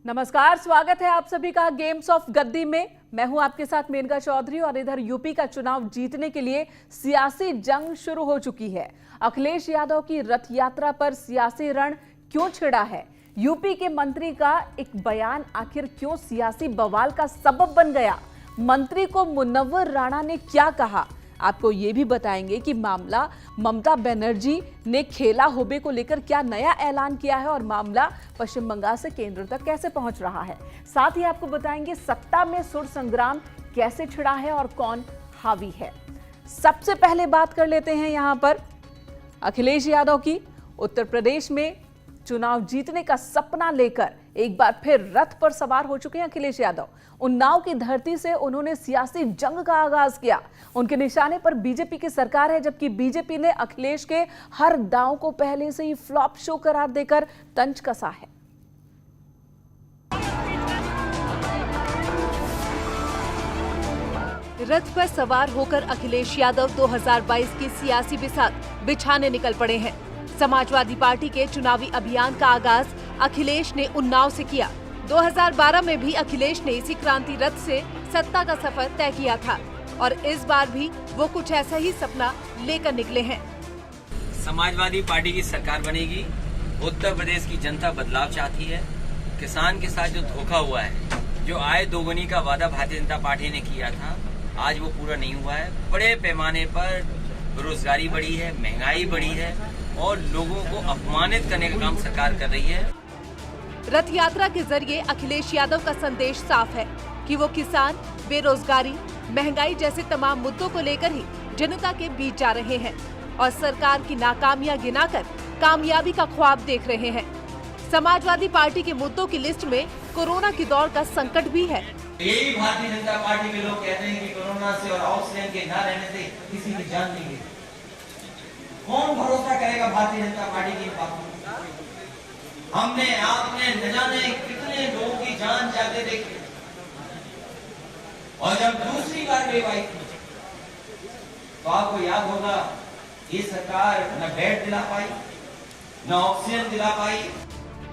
नमस्कार, स्वागत है आप सभी का गेम्स ऑफ गद्दी में। मैं हूं आपके साथ मेनका चौधरी और इधर यूपी का चुनाव जीतने के लिए सियासी जंग शुरू हो चुकी है। अखिलेश यादव की रथ यात्रा पर सियासी रण क्यों छिड़ा है? यूपी के मंत्री का एक बयान आखिर क्यों सियासी बवाल का सबब बन गया? मंत्री को मुनव्वर राणा ने क्या कहा? आपको ये भी बताएंगे कि मामला ममता बनर्जी ने खेला हुबे को लेकर क्या नया ऐलान किया है और मामला पश्चिम बंगाल से केंद्र तक कैसे पहुंच रहा है। साथ ही आपको बताएंगे सत्ता में सुर संग्राम कैसे छिड़ा है और कौन हावी है। सबसे पहले बात कर लेते हैं यहां पर अखिलेश यादव की। उत्तर प्रदेश में चुनाव जीतने का सपना लेकर एक बार फिर रथ पर सवार हो चुके हैं अखिलेश यादव। उन्नाव की धरती से उन्होंने सियासी जंग का आगाज किया। उनके निशाने पर बीजेपी की सरकार है, जबकि बीजेपी ने अखिलेश के हर दांव को पहले से ही फ्लॉप शो करार देकर तंज कसा है। रथ पर सवार होकर अखिलेश यादव 2022 की सियासी बिसात बिछाने निकल पड़े हैं। समाजवादी पार्टी के चुनावी अभियान का आगाज अखिलेश ने उन्नाव से किया। 2012 में भी अखिलेश ने इसी क्रांति रथ से सत्ता का सफर तय किया था और इस बार भी वो कुछ ऐसा ही सपना लेकर निकले हैं। समाजवादी पार्टी की सरकार बनेगी। उत्तर प्रदेश की जनता बदलाव चाहती है। किसान के साथ जो धोखा हुआ है, जो आय दोगुनी का वादा भारतीय जनता पार्टी ने किया था, आज वो पूरा नहीं हुआ है। बड़े पैमाने पर बेरोजगारी बढ़ी है, महंगाई बढ़ी है और लोगों को अपमानित करने का काम सरकार कर रही है। रथ यात्रा के जरिए अखिलेश यादव का संदेश साफ है कि वो किसान, बेरोजगारी, महंगाई जैसे तमाम मुद्दों को लेकर ही जनता के बीच जा रहे हैं और सरकार की नाकामियां गिनाकर कामयाबी का ख्वाब देख रहे हैं। समाजवादी पार्टी के मुद्दों की लिस्ट में कोरोना की दौर का संकट भी है। यही भारतीय जनता पार्टी के लोग कहते हैं कि कोरोना से और ऑक्सीजन के न रहने से किसी की जान नहीं गई। कौन भरोसा करेगा भारतीय जनता पार्टी की बातों? हमने आपने न जाने कितने लोगों की जान जाते देखी और जब दूसरी बार वेव आई तो आपको याद होगा ये सरकार न बेड दिला पाई, न ऑक्सीजन दिला पाई।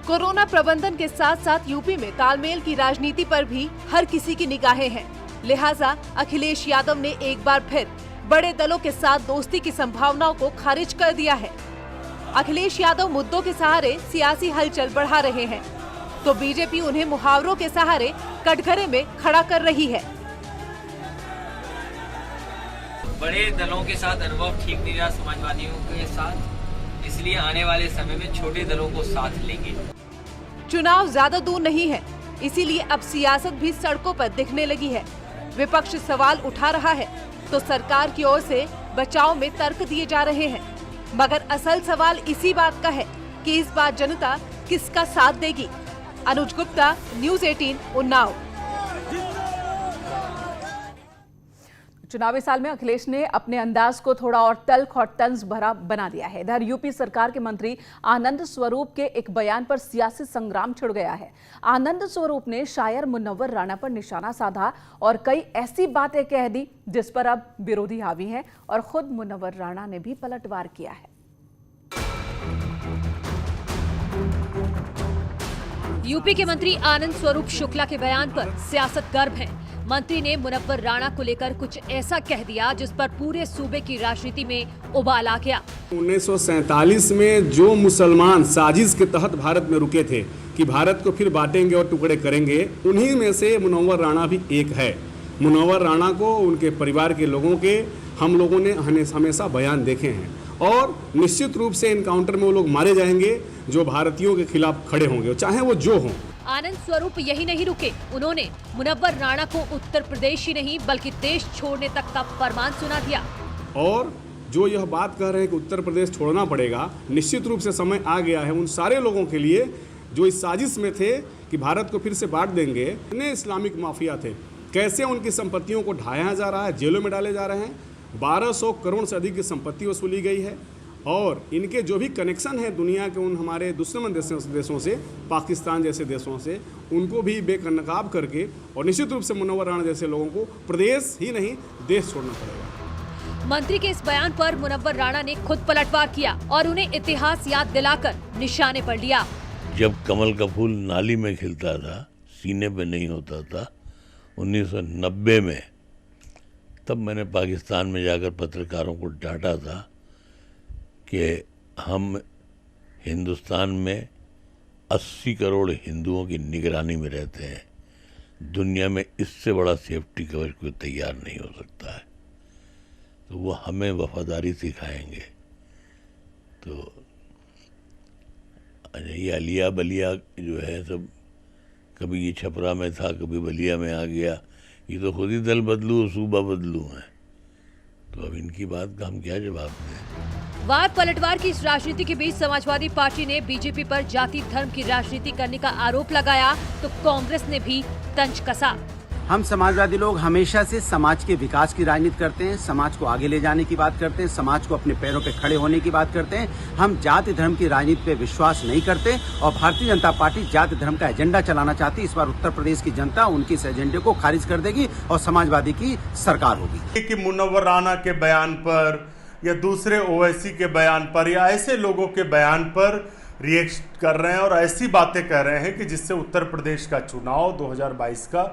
कोरोना प्रबंधन के साथ साथ यूपी में तालमेल की राजनीति पर भी हर किसी की निगाहें हैं। लिहाजा अखिलेश यादव ने एक बार फिर बड़े दलों के साथ दोस्ती की संभावनाओं को खारिज कर दिया है। अखिलेश यादव मुद्दों के सहारे सियासी हलचल बढ़ा रहे हैं, तो बीजेपी उन्हें मुहावरों के सहारे कटघरे में खड़ा कर रही है। बड़े दलों के साथ अनुभव ठीक नहीं रहा समाजवादियों के साथ, इसलिए आने वाले समय में छोटे दलों को साथ लेंगे। चुनाव ज्यादा दूर नहीं है, इसीलिए अब सियासत भी सड़कों पर दिखने लगी है। विपक्ष सवाल उठा रहा है तो सरकार की ओर से बचाव में तर्क दिए जा रहे हैं, मगर असल सवाल इसी बात का है कि इस बार जनता किसका साथ देगी। अनुज गुप्ता, न्यूज़ 18 उन्नाव। चुनावी साल में अखिलेश ने अपने अंदाज को थोड़ा और तल्ख और तंज भरा बना दिया है। इधर यूपी सरकार के मंत्री आनंद स्वरूप के एक बयान पर सियासी संग्राम छिड़ गया है। आनंद स्वरूप ने शायर मुनव्वर राणा पर निशाना साधा और कई ऐसी बातें कह दी जिस पर अब विरोधी हावी हैं और खुद मुनव्वर राणा ने भी पलटवार किया है। यूपी के मंत्री आनंद स्वरूप शुक्ला के बयान पर सियासत गर्म है। मंत्री ने मुनव्वर राणा को लेकर कुछ ऐसा कह दिया जिस पर पूरे सूबे की राजनीति में उबाल आ गया। 1947 में जो मुसलमान साजिश के तहत भारत में रुके थे कि भारत को फिर बांटेंगे और टुकड़े करेंगे, उन्हीं में से मुनव्वर राणा भी एक है। मुनव्वर राणा को, उनके परिवार के लोगों के हम लोगों ने हमेशा बयान देखे हैं और निश्चित रूप से इनकाउंटर में वो लोग मारे जाएंगे जो भारतीयों के खिलाफ खड़े होंगे, चाहे वो जो हों। आनंद स्वरूप यही नहीं रुके, उन्होंने मुनव्वर राणा को उत्तर प्रदेश ही नहीं बल्कि देश छोड़ने तक का फरमान सुना दिया। और जो यह बात कह रहे हैं कि उत्तर प्रदेश छोड़ना पड़ेगा, निश्चित रूप से समय आ गया है उन सारे लोगों के लिए जो इस साजिश में थे कि भारत को फिर से बांट देंगे। इतने इस्लामिक माफिया थे, कैसे उनकी संपत्तियों को ढाया जा रहा है, जेलों में डाले जा रहे हैं। 1200 करोड़ से अधिक की संपत्ति वसूली गई है और इनके जो भी कनेक्शन है दुनिया के उन हमारे दुश्मन देशों से, पाकिस्तान जैसे देशों से, उनको भी बेनकाब करके और निश्चित रूप से मुनव्वर राणा जैसे लोगों को प्रदेश ही नहीं देश छोड़ना पड़ेगा। मंत्री के इस बयान पर मुनव्वर राणा ने खुद पलटवार किया और उन्हें इतिहास याद दिलाकर निशाने पर लिया। जब कमल का फूल नाली में खिलता था, सीने पे नहीं होता था, 1990 में, तब मैंने पाकिस्तान में जाकर पत्रकारों को डांटा था कि हम हिंदुस्तान में 80 करोड़ हिंदुओं की निगरानी में रहते हैं, दुनिया में इससे बड़ा सेफ्टी कवच कोई तैयार नहीं हो सकता है, तो वो हमें वफादारी सिखाएंगे। तो ये अलिया बलिया जो है सब, कभी ये छपरा में था, कभी बलिया में आ गया, ये तो खुद ही दल बदलू सूबा बदलू हैं, तो अब इनकी बात का हम क्या जवाब दें। वार पलटवार की इस राजनीति के बीच समाजवादी पार्टी ने बीजेपी पर जाति धर्म की राजनीति करने का आरोप लगाया, तो कांग्रेस ने भी तंज कसा। हम समाजवादी लोग हमेशा से समाज के विकास की राजनीति करते हैं, समाज को आगे ले जाने की बात करते हैं, समाज को अपने पैरों पे खड़े होने की बात करते हैं। हम जाति धर्म की राजनीति पे विश्वास नहीं करते और भारतीय जनता पार्टी जाति धर्म का एजेंडा चलाना चाहती है। इस बार उत्तर प्रदेश की जनता उनकी इस एजेंडे को खारिज कर देगी और समाजवादी की सरकार होगी। कि मुनव्वर राणा के बयान पर या दूसरे ओवैसी के बयान पर या ऐसे लोगों के बयान पर रिएक्ट कर रहे हैं और ऐसी बातें कह रहे हैं कि जिससे उत्तर प्रदेश का चुनाव 2022 का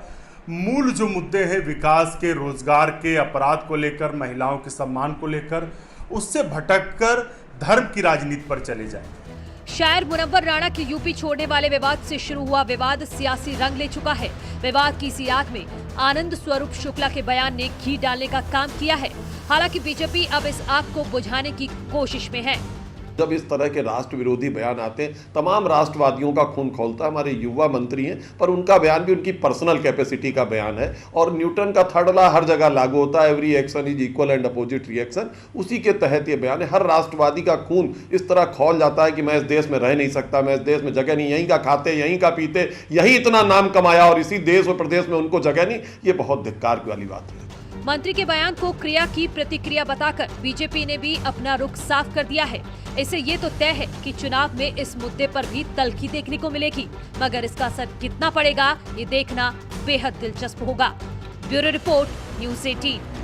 मूल जो मुद्दे हैं, विकास के, रोजगार के, अपराध को लेकर, महिलाओं के सम्मान को लेकर, उससे भटककर धर्म की राजनीति पर चले जाएंगे। शायर मुनव्वर राणा के यूपी छोड़ने वाले विवाद से शुरू हुआ विवाद सियासी रंग ले चुका है। विवाद की इसी आग में आनंद स्वरूप शुक्ला के बयान ने घी डालने का काम किया है। हालांकि बीजेपी अब इस आग को बुझाने की कोशिश में है। जब इस तरह के राष्ट्र विरोधी बयान आते हैं, तमाम राष्ट्रवादियों का खून खौलता है। हमारे युवा मंत्री हैं, पर उनका बयान भी उनकी पर्सनल कैपेसिटी का बयान है और न्यूटन का थर्ड लॉ हर जगह लागू होता है, every action is equal and opposite reaction. उसी के तहत ये बयान है। हर राष्ट्रवादी का खून इस तरह खौल जाता है कि मैं इस देश में रह नहीं सकता, मैं इस देश में जगह नहीं, यहीं का खाते, यहीं का पीते, यहीं इतना नाम कमाया और इसी देश और प्रदेश में उनको जगह नहीं। ये बहुत धिक्कार वाली बात है। मंत्री के बयान को क्रिया की प्रतिक्रिया बताकर बीजेपी ने भी अपना रुख साफ कर दिया है। इससे ये तो तय है कि चुनाव में इस मुद्दे पर भी तल्खी देखने को मिलेगी, मगर इसका असर कितना पड़ेगा ये देखना बेहद दिलचस्प होगा। Bureau report, news 18।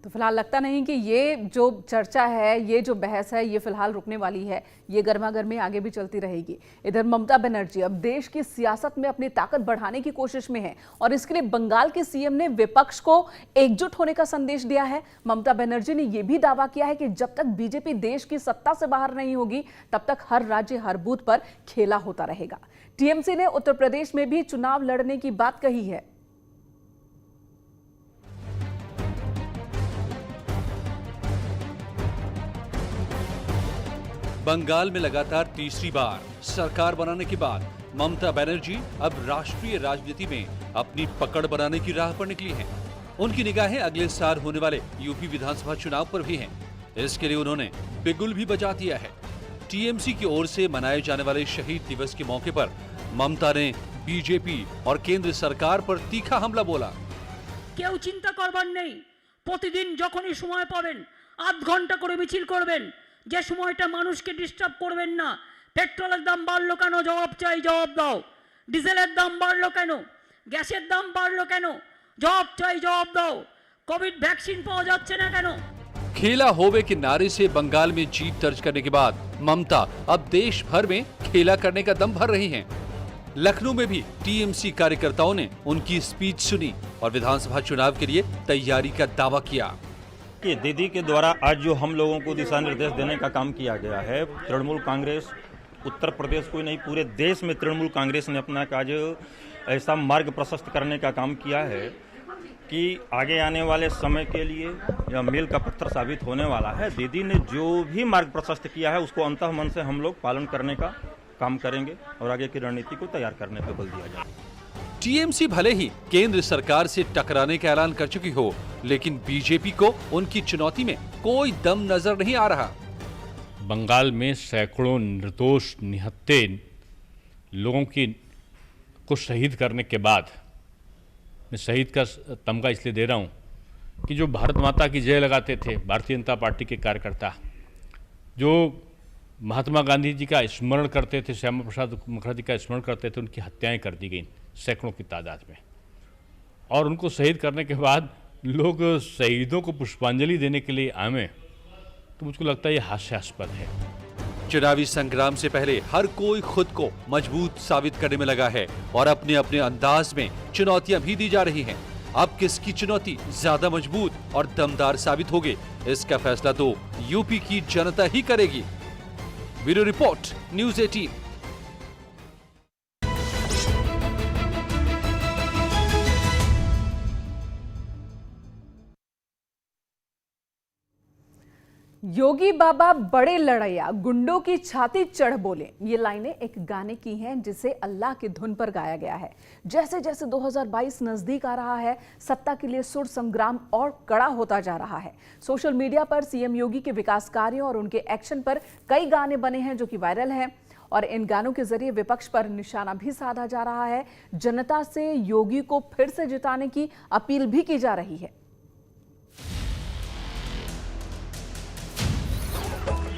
तो फिलहाल लगता नहीं कि ये जो चर्चा है, ये जो बहस है, ये फिलहाल रुकने वाली है। ये गर्मागर्मी आगे भी चलती रहेगी। इधर ममता बनर्जी अब देश की सियासत में अपनी ताकत बढ़ाने की कोशिश में है और इसके लिए बंगाल के सीएम ने विपक्ष को एकजुट होने का संदेश दिया है। ममता बनर्जी ने यह भी दावा किया है कि जब तक बीजेपी देश की सत्ता से बाहर नहीं होगी, तब तक हर राज्य हर बूथ पर खेला होता रहेगा। टीएमसी ने उत्तर प्रदेश में भी चुनाव लड़ने की बात कही है। बंगाल में लगातार तीसरी बार सरकार बनाने के बाद ममता बनर्जी अब राष्ट्रीय राजनीति में अपनी पकड़ बनाने की राह पर निकली हैं। उनकी निगाहें अगले साल होने वाले यूपी विधानसभा चुनाव पर भी हैं। इसके लिए उन्होंने बिगुल भी बजा दिया है। टीएमसी की ओर से मनाए जाने वाले शहीद दिवस के मौके पर ममता ने बीजेपी और केंद्र सरकार पर तीखा हमला बोला। केउ चिंता करबार नेই, प्रतिदिन যখনই সময় পাবেন आध घंटा করে মিছিল করবেন, যে সময়টা মানুষকে ডিস্টার্ব করবেন না। পেট্রোলের দাম বাড়লো কেন, জবাব চাই, জবাব দাও। ডিজেলের দাম বাড়লো কেন, গ্যাসের দাম বাড়লো কেন, জবাব চাই, জবাব দাও। কোভিড ভ্যাকসিন পাওয়া যাচ্ছে না কেন। खेला होवे के नारे से बंगाल में जीत दर्ज करने के बाद ममता अब देश भर में खेला करने का दम भर रही हैं। लखनऊ में भी टीएमसी कार्यकर्ताओं ने उनकी स्पीच सुनी और विधानसभा चुनाव के लिए तैयारी का दावा किया। कि दीदी के द्वारा आज जो हम लोगों को दिशा निर्देश देने का काम किया गया है, तृणमूल कांग्रेस उत्तर प्रदेश को नहीं पूरे देश में तृणमूल कांग्रेस ने अपना आज ऐसा मार्ग प्रशस्त करने का काम किया है कि आगे आने वाले समय के लिए यह मील का पत्थर साबित होने वाला है। दीदी ने जो भी मार्ग प्रशस्त किया है उसको अंतःमन से हम लोग पालन करने का काम करेंगे और आगे की रणनीति को तैयार करने पर बल दिया जाए। टीएमसी भले ही केंद्र सरकार से टकराने का ऐलान कर चुकी हो, लेकिन बीजेपी को उनकी चुनौती में कोई दम नजर नहीं आ रहा। बंगाल में सैकड़ों निर्दोष निहत्थे लोगों को शहीद करने के बाद, मैं शहीद का तमगा इसलिए दे रहा हूं कि जो भारत माता की जय लगाते थे भारतीय जनता पार्टी के कार्यकर्ता, जो महात्मा गांधी जी का स्मरण करते थे, श्यामा प्रसाद मुखर्जी का स्मरण करते थे, उनकी हत्याएं कर दी गई सैकड़ों की तादाद में। और उनको शहीद करने के बाद लोग शहीदों को पुष्पांजलि देने के लिए आए, तो मुझको लगता है ये हास्यास्पद है। चुनावी संग्राम से पहले हर कोई खुद को मजबूत साबित करने में लगा है और अपने अपने अंदाज में चुनौतियां भी दी जा रही हैं। अब किसकी चुनौती ज्यादा मजबूत और दमदार साबित होगी, इसका फैसला तो यूपी की जनता ही करेगी। Bureau report, news 18। योगी बाबा बड़े लड़ैया, गुंडों की छाती चढ़ बोले, ये लाइनें एक गाने की हैं जिसे अल्लाह की धुन पर गाया गया है। जैसे जैसे 2022 नजदीक आ रहा है, सत्ता के लिए सुर संग्राम और कड़ा होता जा रहा है। सोशल मीडिया पर सीएम योगी के विकास कार्यों और उनके एक्शन पर कई गाने बने हैं जो कि वायरल हैं और इन गानों के जरिए विपक्ष पर निशाना भी साधा जा रहा है। जनता से योगी को फिर से जिताने की अपील भी की जा रही है।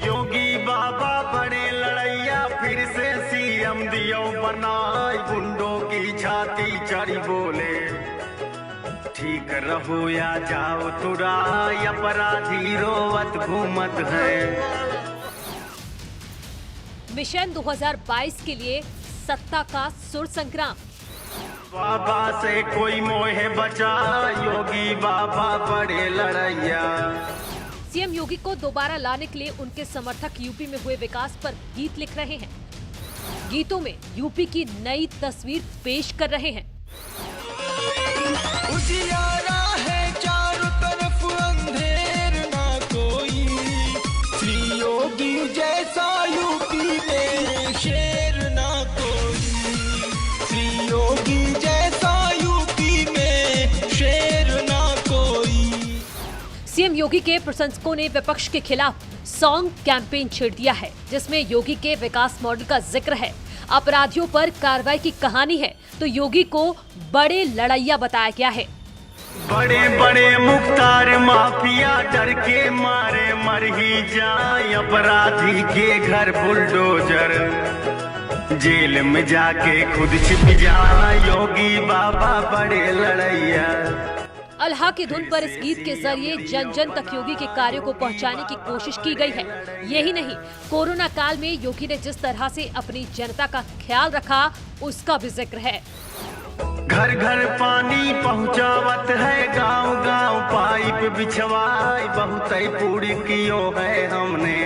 योगी बाबा बड़े लड़ैया, फिर से सीएम दियो बनाए, गुंडों की छाती चढ़ी बोले, ठीक रहो या जाओ तुराई, अपराधी रोवत घूमत है। मिशन 2022 के लिए सत्ता का सुर संग्राम। बाबा से कोई मोहे बचा, योगी बाबा बड़े लड़ैया। सीएम योगी को दोबारा लाने के लिए उनके समर्थक यूपी में हुए विकास पर गीत लिख रहे हैं। गीतों में यूपी की नई तस्वीर पेश कर रहे हैं। उजियारा है चारों तरफ, अंधेर ना कोई, श्री योगी जैसा यूपी में शेर ना कोई, श्री योगी जैसा यूपी में शेर ना कोई। सीएम योगी के प्रशंसकों ने विपक्ष के खिलाफ सॉन्ग कैंपेन छेड़ दिया है, जिसमें योगी के विकास मॉडल का जिक्र है। अपराधियों पर कार्रवाई की कहानी है, तो योगी को बड़े लड़ैया बताया गया है। बड़े बड़े मुख्तार माफिया डर के मारे मर ही जाए, अपराधी के घर बुलडोजर, जेल में जाके खुद छिप जाए, योगी बाबा बड़े लड़ैया। अल्लाह की धुन पर इस गीत के जरिए जन जन तक योगी के कार्यों को पहुंचाने की कोशिश की गई है। यही नहीं, कोरोना काल में योगी ने जिस तरह से अपनी जनता का ख्याल रखा, उसका भी जिक्र है। घर घर पानी पहुंचावत है, गांव गांव पाइप बिछवाई, बहुत पूरी कियो है हमने,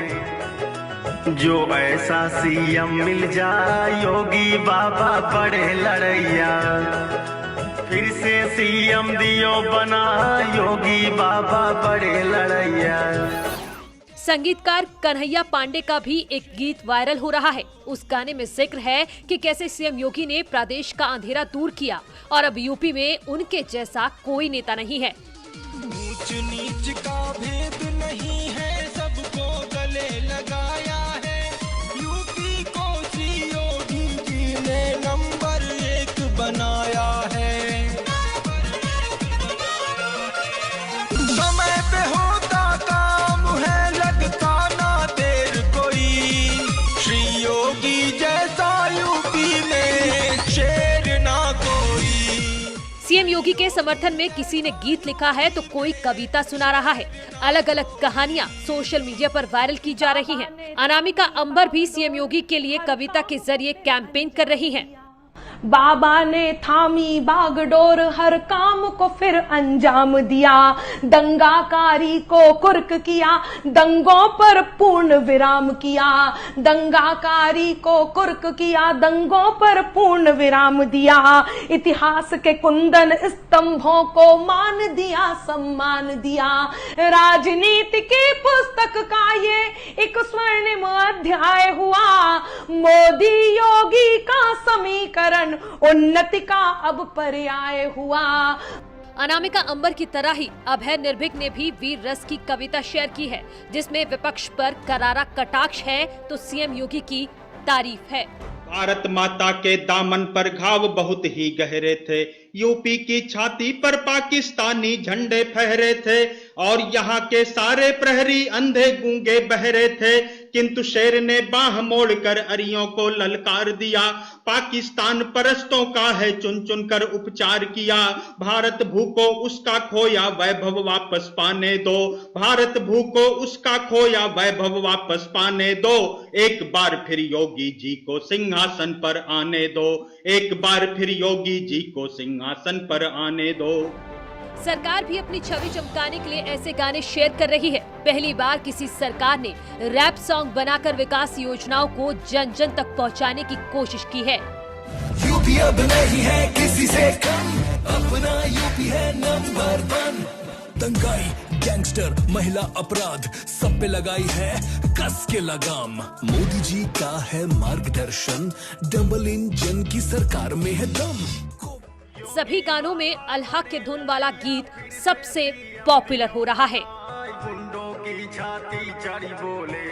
जो ऐसा सीएम मिल जाए, योगी बाबा बड़े लड़ैया। फिर से सीएम दियो बना, योगी बाबा बड़े लड़ैया। संगीतकार कन्हैया पांडे का भी एक गीत वायरल हो रहा है। उस गाने में जिक्र है कि कैसे सीएम योगी ने प्रदेश का अंधेरा दूर किया और अब यूपी में उनके जैसा कोई नेता नहीं है। ऊंच नीच का भेद नहीं है, सबको गले लगाया है, यूपी को श्री योगी जी ने नंबर 1 बनाया है। समय पे होता काम है, लगता ना देर कोई, श्री योगी जैसा यूपी में शेर ना कोई। सीएम योगी के समर्थन में किसी ने गीत लिखा है तो कोई कविता सुना रहा है। अलग अलग कहानियां सोशल मीडिया पर वायरल की जा रही हैं। अनामिका अंबर भी सीएम योगी के लिए कविता के जरिए कैंपेन कर रही हैं। बाबा ने थामी बागडोर, हर काम को फिर अंजाम दिया, दंगाकारी को कुर्क किया, दंगों पर पूर्ण विराम किया, दंगाकारी को कुर्क किया, दंगों पर पूर्ण विराम दिया, इतिहास के कुंदन स्तंभों को मान दिया, सम्मान दिया, राजनीति की पुस्तक का ये एक स्वर्णिम अध्याय हुआ, मोदी योगी का समीकरण उन्नति का अब पर्याय हुआ। अनामिका अंबर की तरह ही अभय निर्भीक ने भी वीर रस की कविता शेयर की है, जिसमें विपक्ष पर करारा कटाक्ष है तो सीएम योगी की तारीफ है। भारत माता के दामन पर घाव बहुत ही गहरे थे, यूपी की छाती पर पाकिस्तानी झंडे फहरे थे और यहाँ के सारे प्रहरी अंधे गूंगे बहरे थे। किंतु शेर ने बाह मोड़कर अरियों को ललकार दिया। पाकिस्तान परस्तों का है चुन चुन कर उपचार किया। भारत भूखो उसका खोया वैभव वापस पाने दो, भारत भूखो उसका खोया वैभव वापस पाने दो। एक बार फिर योगी जी को सिंहासन पर आने दो, एक बार फिर योगी जी को सिंहासन पर आने दो। सरकार भी अपनी छवि चमकाने के लिए ऐसे गाने शेयर कर रही है। पहली बार किसी सरकार ने रैप सॉन्ग बनाकर विकास योजनाओं को जन जन तक पहुंचाने की कोशिश की है। यूपी अब नहीं है किसी से कम, अपना यूपी है नंबर 1। दंगाई, गैंगस्टर, महिला अपराध, सब पे लगाई है कस के लगाम। मोदी जी का है मार्गदर्शन, डबल इंजन की सरकार में है दम। सभी गानों में अलहक के धुन वाला गीत सबसे पॉपुलर हो रहा है। गुंडों की छाती चढ़ी बोले